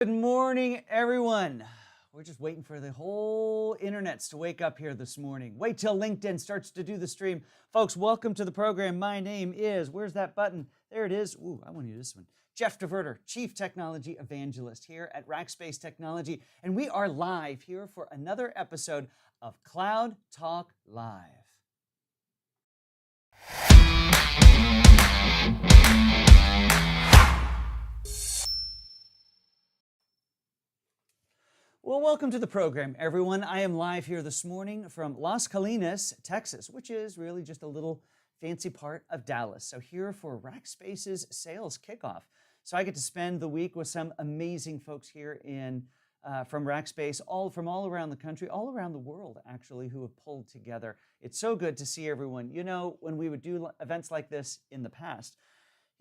Good morning, everyone. We're just waiting for the whole internets to wake up here this morning. Wait till LinkedIn starts to do the stream. Folks, welcome to the program. My name is, where's that button? There it is. Ooh, I want to use this one. Jeff DeVerter, Chief Technology Evangelist here at Rackspace Technology. And we are live here for another episode of Cloud Talk Live. Well, welcome to the program, everyone. I am live here this morning from Las Colinas, Texas, which is really just a little fancy part of Dallas. So here for Rackspace's sales kickoff. So I get to spend the week with some amazing folks here from Rackspace, from all around the country, all around the world, actually, who have pulled together. It's so good to see everyone. You know, when we would do events like this in the past,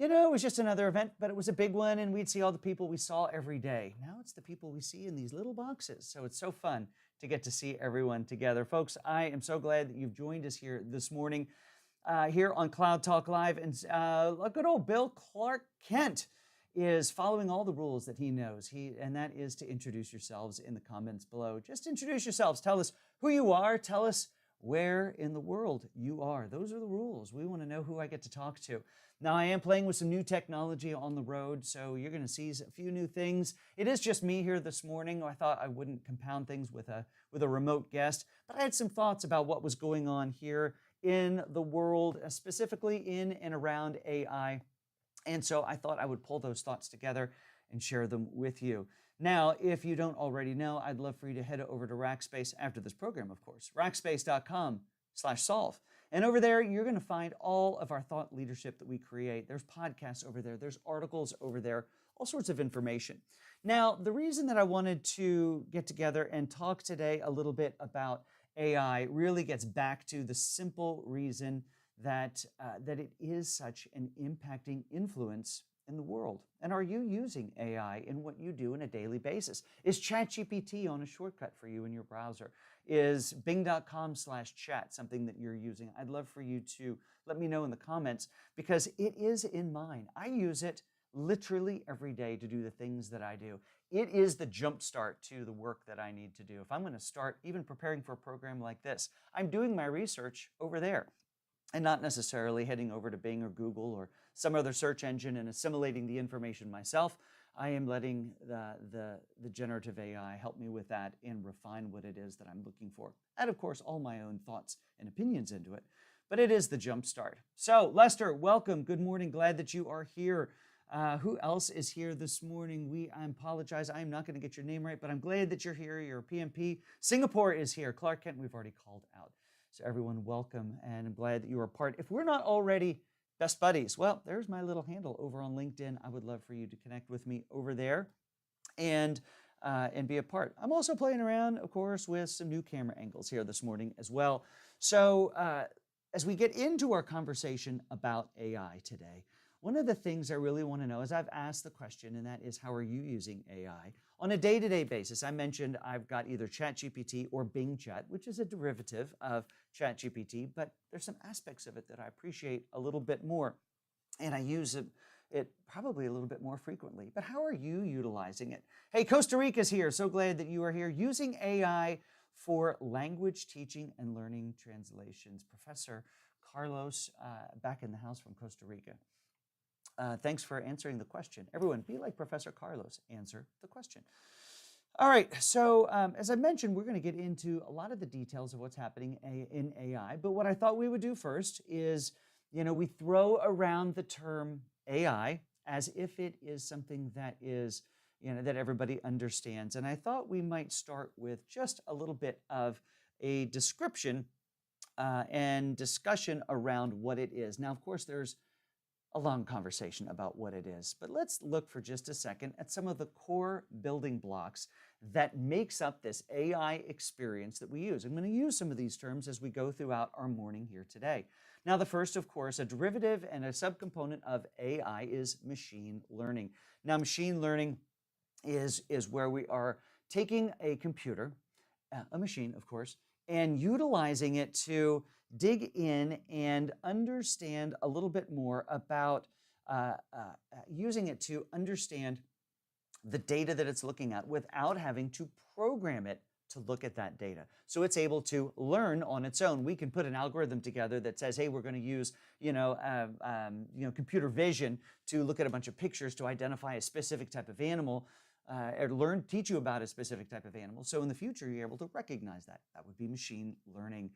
it was just another event, but it was a big one, and we'd see all the people we saw every day. Now it's the people we see in these little boxes, so it's so fun to get to see everyone together. Folks, I am so glad that you've joined us here this morning here on Cloud Talk Live, and good old Bill Clark Kent is following all the rules that he knows, and that is to introduce yourselves in the comments below. Just introduce yourselves. Tell us who you are. Tell us where in the world you are. Those are the rules. We want to know who I get to talk to. Now, I am playing with some new technology on the road, so you're going to see a few new things. It is just me here this morning. I thought I wouldn't compound things with a remote guest, but I had some thoughts about what was going on here in the world, specifically in and around AI. And so I thought I would pull those thoughts together and share them with you. Now, if you don't already know, I'd love for you to head over to Rackspace after this program, of course, rackspace.com/solve. And over there, you're going to find all of our thought leadership that we create. There's podcasts over there. There's articles over there, all sorts of information. Now, the reason that I wanted to get together and talk today a little bit about AI really gets back to the simple reason that it is such an impacting influence in the world. And are you using AI in what you do on a daily basis? Is ChatGPT on a shortcut for you in your browser? Is bing.com/chat something that you're using? I'd love for you to let me know in the comments, because it is in mine. I use it literally every day to do the things that I do. It is the jumpstart to the work that I need to do. If I'm going to start even preparing for a program like this, I'm doing my research over there, and not necessarily heading over to Bing or Google or some other search engine and assimilating the information myself. I am letting the generative AI help me with that and refine what it is that I'm looking for. And of course, all my own thoughts and opinions into it. But it is the jump start. So Lester, welcome. Good morning. Glad that you are here. Who else is here this morning? I apologize. I'm not going to get your name right, but I'm glad that you're here. You're a PMP. Singapore is here. Clark Kent, we've already called out. So everyone, welcome, and I'm glad that you are a part. If we're not already best buddies, well, there's my little handle over on LinkedIn. I would love for you to connect with me over there and be a part. I'm also playing around, of course, with some new camera angles here this morning as well. So as we get into our conversation about AI today, one of the things I really want to know is I've asked the question, and that is, how are you using AI on a day-to-day basis? I mentioned I've got either ChatGPT or Bing Chat, which is a derivative of ChatGPT, but there's some aspects of it that I appreciate a little bit more, and I use it probably a little bit more frequently. But how are you utilizing it? Hey, Costa Rica's here. So glad that you are here using AI for language teaching and learning translations. Professor Carlos, back in the house from Costa Rica. Thanks for answering the question. Everyone, be like Professor Carlos. Answer the question. All right, so as I mentioned, we're going to get into a lot of the details of what's happening in AI. But what I thought we would do first is, we throw around the term AI as if it is something that is, that everybody understands. And I thought we might start with just a little bit of a description and discussion around what it is. Now, of course, there's a long conversation about what it is, but let's look for just a second at some of the core building blocks that makes up this AI experience that we use. I'm going to use some of these terms as we go throughout our morning here today. Now, the first, of course, a derivative and a subcomponent of AI is machine learning. Now, machine learning is where we are taking a computer, a machine, of course, and utilizing it to dig in and understand a little bit more about using it to understand the data that it's looking at without having to program it to look at that data. So it's able to learn on its own. We can put an algorithm together that says, hey, we're going to use, computer vision to look at a bunch of pictures to identify a specific type of animal, or teach you about a specific type of animal. So in the future, you're able to recognize that. That would be machine learning.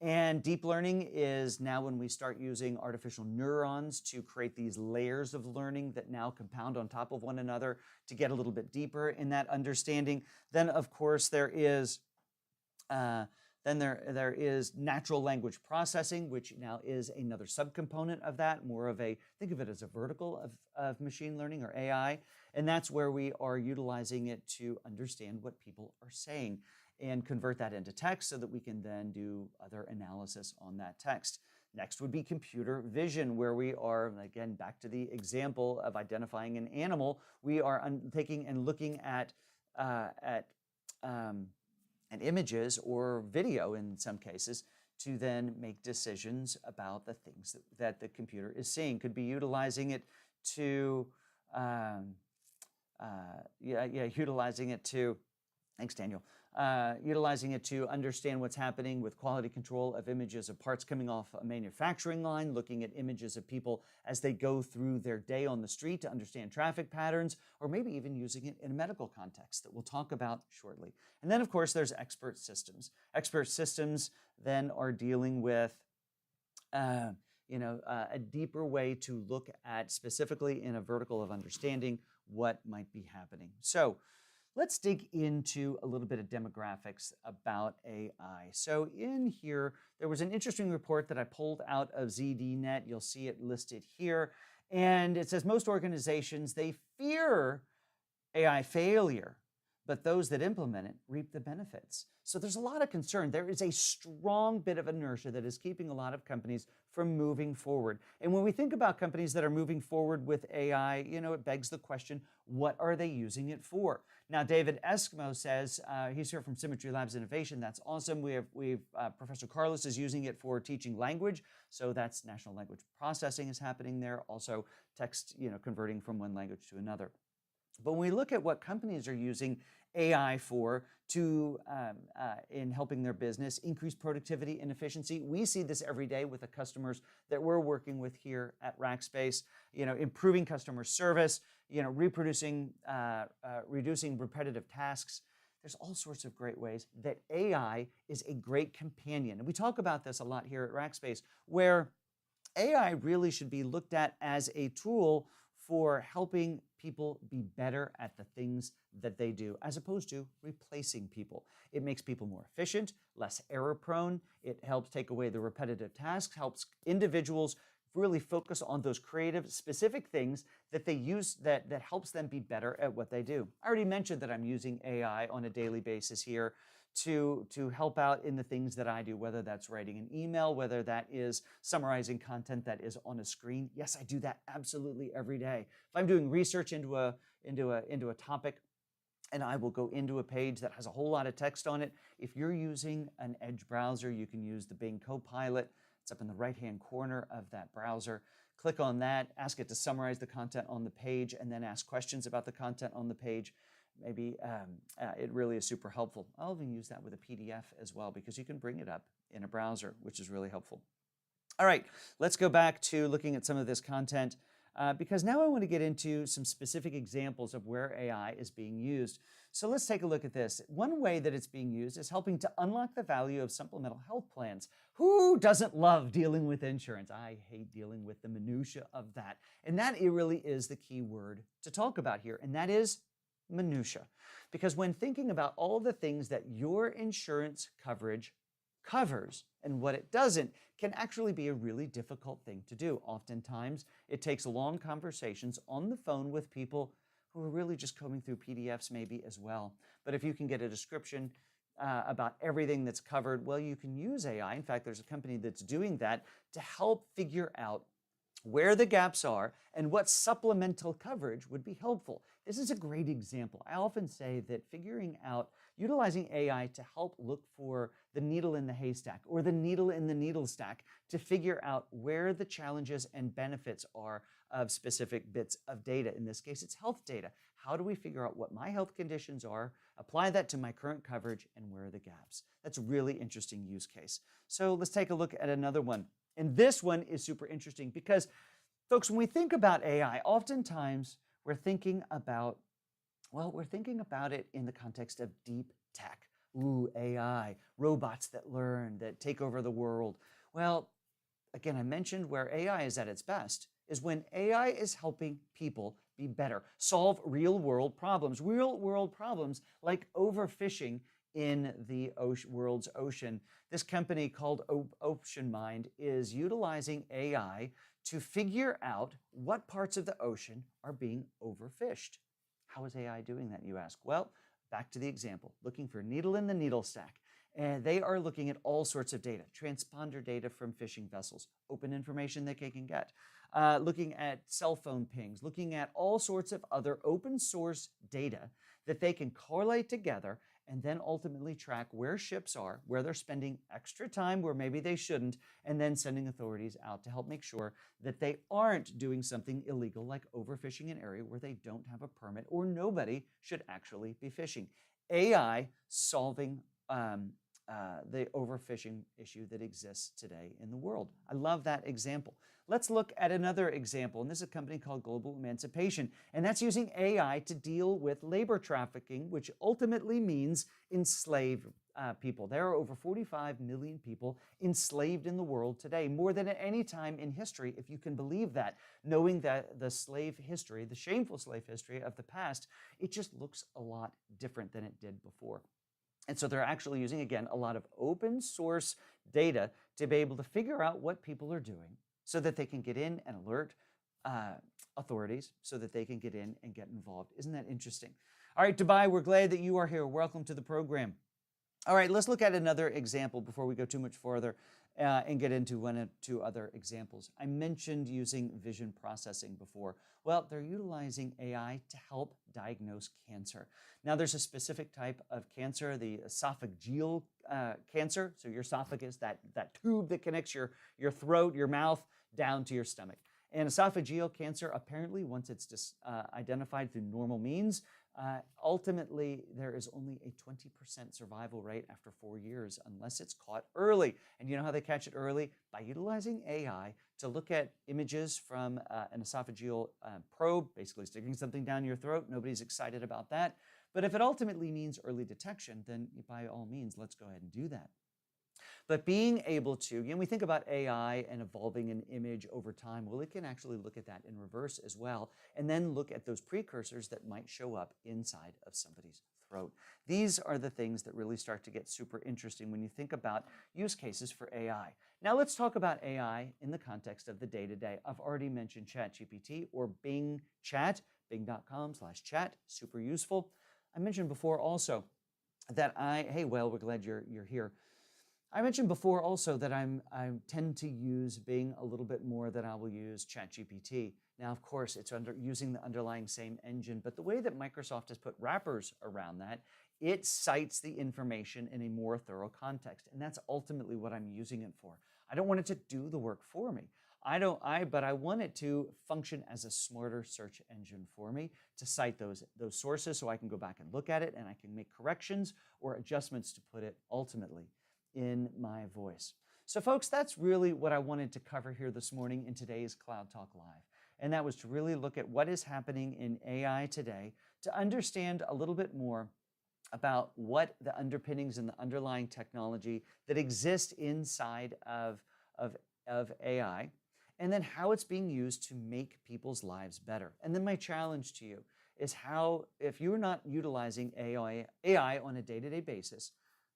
And deep learning is now when we start using artificial neurons to create these layers of learning that now compound on top of one another to get a little bit deeper in that understanding. Then, of course, there is natural language processing, which now is another subcomponent of that, more of a, think of it as a vertical of machine learning or AI. And that's where we are utilizing it to understand what people are saying and convert that into text so that we can then do other analysis on that text. Next would be computer vision, where we are, again, back to the example of identifying an animal. We are taking and looking at images or video in some cases to then make decisions about the things that the computer is seeing. Could be utilizing it to, thanks, Daniel. Utilizing it to understand what's happening with quality control of images of parts coming off a manufacturing line, looking at images of people as they go through their day on the street to understand traffic patterns, or maybe even using it in a medical context that we'll talk about shortly. And then, of course, there's expert systems. Expert systems then are dealing with a deeper way to look at, specifically in a vertical of understanding, what might be happening. So let's dig into a little bit of demographics about AI. So in here, there was an interesting report that I pulled out of ZDNet. You'll see it listed here. And it says most organizations, they fear AI failure, but those that implement it reap the benefits. So there's a lot of concern. There is a strong bit of inertia that is keeping a lot of companies from moving forward. And when we think about companies that are moving forward with AI, it begs the question, what are they using it for? Now, David Eskimo says, he's here from Symmetry Labs Innovation. That's awesome. Professor Carlos is using it for teaching language. So that's natural language processing is happening there. Also text, converting from one language to another. But when we look at what companies are using AI for in helping their business increase productivity and efficiency, we see this every day with the customers that we're working with here at Rackspace. Improving customer service, reducing repetitive tasks. There's all sorts of great ways that AI is a great companion. And we talk about this a lot here at Rackspace, where AI really should be looked at as a tool for helping people be better at the things that they do, as opposed to replacing people. It makes people more efficient, less error prone. It helps take away the repetitive tasks, helps individuals really focus on those creative, specific things that they use that helps them be better at what they do. I already mentioned that I'm using AI on a daily basis here to help out in the things that I do, whether that's writing an email, whether that is summarizing content that is on a screen. Yes, I do that absolutely every day. If I'm doing research into a topic, and I will go into a page that has a whole lot of text on it. If you're using an Edge browser, you can use the Bing Copilot. It's up in the right-hand corner of that browser. Click on that, ask it to summarize the content on the page, and then ask questions about the content on the page. Maybe it really is super helpful. I'll even use that with a PDF as well, because you can bring it up in a browser, which is really helpful. All right, let's go back to looking at some of this content, because now I want to get into some specific examples of where AI is being used. So let's take a look at this. One way that it's being used is helping to unlock the value of supplemental health plans. Who doesn't love dealing with insurance? I hate dealing with the minutia of that. And that it really is the key word to talk about here, and that is minutia. Because when thinking about all the things that your insurance coverage covers and what it doesn't, can actually be a really difficult thing to do. Oftentimes, it takes long conversations on the phone with people who are really just combing through PDFs maybe as well. But if you can get a description about everything that's covered, well, you can use AI. In fact, there's a company that's doing that to help figure out where the gaps are and what supplemental coverage would be helpful. This is a great example. I often say that utilizing AI to help look for the needle in the haystack or the needle in the needle stack to figure out where the challenges and benefits are of specific bits of data. In this case, it's health data. how do we figure out what my health conditions are, apply that to my current coverage, and where are the gaps? That's a really interesting use case. So let's take a look at another one. And this one is super interesting because, folks, when we think about AI, oftentimes we're thinking about it in the context of deep tech. Ooh, AI, robots that learn, that take over the world. Well, again, I mentioned where AI is at its best is when AI is helping people be better, solve real-world problems like overfishing in the world's ocean. This company called OceanMind is utilizing AI to figure out what parts of the ocean are being overfished. How is AI doing that, you ask? Well, back to the example, looking for needle in the needle stack. And they are looking at all sorts of data, transponder data from fishing vessels, open information that they can get, looking at cell phone pings, looking at all sorts of other open source data that they can correlate together and then ultimately track where ships are, where they're spending extra time where maybe they shouldn't, and then sending authorities out to help make sure that they aren't doing something illegal like overfishing an area where they don't have a permit or nobody should actually be fishing. AI solving the overfishing issue that exists today in the world. I love that example. Let's look at another example, and this is a company called Global Emancipation, and that's using AI to deal with labor trafficking, which ultimately means enslaved people. There are over 45 million people enslaved in the world today, more than at any time in history, if you can believe that. Knowing that the slave history, the shameful slave history of the past, it just looks a lot different than it did before. And so they're actually using, again, a lot of open source data to be able to figure out what people are doing so that they can get in and alert authorities so that they can get in and get involved. Isn't that interesting? All right, Dubai, we're glad that you are here. Welcome to the program. All right, let's look at another example before we go too much further and get into one or two other examples. I mentioned using vision processing before. Well, they're utilizing AI to help diagnose cancer. Now, there's a specific type of cancer, the esophageal cancer. So your esophagus, that tube that connects your throat, your mouth, down to your stomach. And esophageal cancer, apparently, once it's identified through normal means, ultimately, there is only a 20% survival rate after 4 years unless it's caught early. And you know how they catch it early? By utilizing AI to look at images from an esophageal probe, basically sticking something down your throat. Nobody's excited about that. But if it ultimately means early detection, then by all means, let's go ahead and do that. But being able to, we think about AI and evolving an image over time. Well, it can actually look at that in reverse as well, and then look at those precursors that might show up inside of somebody's throat. These are the things that really start to get super interesting when you think about use cases for AI. Now let's talk about AI in the context of the day-to-day. I've already mentioned ChatGPT or Bing Chat, bing.com/chat, super useful. I mentioned before also that we're glad you're here. I mentioned before also that I tend to use Bing a little bit more than I will use ChatGPT. Now, of course, it's using the underlying same engine, but the way that Microsoft has put wrappers around that, it cites the information in a more thorough context, and that's ultimately what I'm using it for. I don't want it to do the work for me. But I want it to function as a smarter search engine for me to cite those sources so I can go back and look at it and I can make corrections or adjustments to put it ultimately in my voice. So folks, that's really what I wanted to cover here this morning in today's Cloud Talk Live. And that was to really look at what is happening in AI today to understand a little bit more about what the underpinnings and the underlying technology that exist inside of AI, and then how it's being used to make people's lives better. And then my challenge to you is how, if you're not utilizing AI on a day-to-day basis,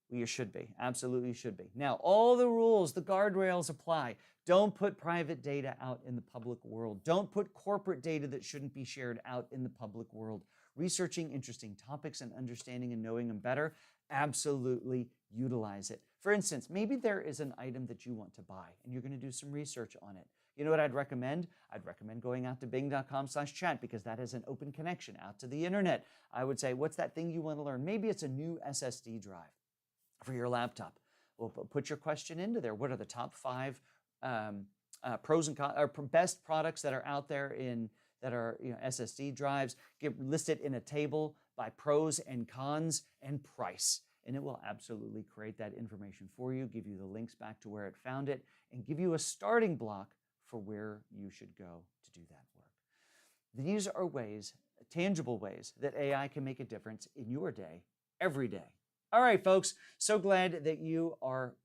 well, you should be, absolutely should be. Now, all the rules, the guardrails apply. Don't put private data out in the public world. Don't put corporate data that shouldn't be shared out in the public world. Researching interesting topics and understanding and knowing them better, absolutely utilize it. For instance, maybe there is an item that you want to buy and you're going to do some research on it. You know what I'd recommend? I'd recommend going out to bing.com/chat because that is an open connection out to the internet. I would say, what's that thing you want to learn? Maybe it's a new SSD drive for your laptop. Well, put your question into there. What are the top 5 pros and cons, or best products that are out there in that are SSD drives, get listed in a table by pros and cons and price. And it will absolutely create that information for you, give you the links back to where it found it, and give you a starting block for where you should go to do that work. These are ways, tangible ways, that AI can make a difference in your day, every day. All right, folks, so glad that you are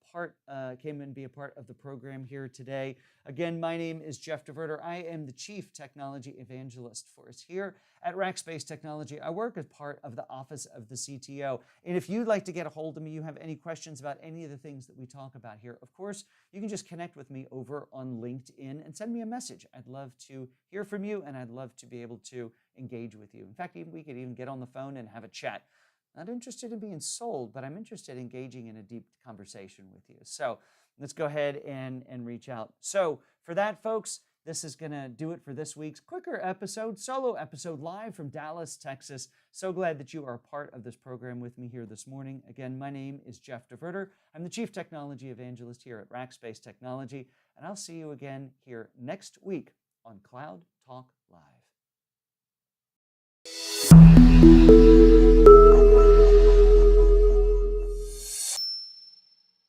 came and be a part of the program here today. Again, my name is Jeff DeVerter. I am the Chief Technology Evangelist for us here at Rackspace Technology. I work as part of the Office of the CTO. And if you'd like to get a hold of me, you have any questions about any of the things that we talk about here, of course, you can just connect with me over on LinkedIn and send me a message. I'd love to hear from you, and I'd love to be able to engage with you. In fact, we could even get on the phone and have a chat. Not interested in being sold, but I'm interested in engaging in a deep conversation with you. So let's go ahead and reach out. So for that, folks, this is going to do it for this week's quicker episode, solo episode live from Dallas, Texas. So glad that you are a part of this program with me here this morning. Again, my name is Jeff DeVerter. I'm the Chief Technology Evangelist here at Rackspace Technology, and I'll see you again here next week on Cloud Talk Live.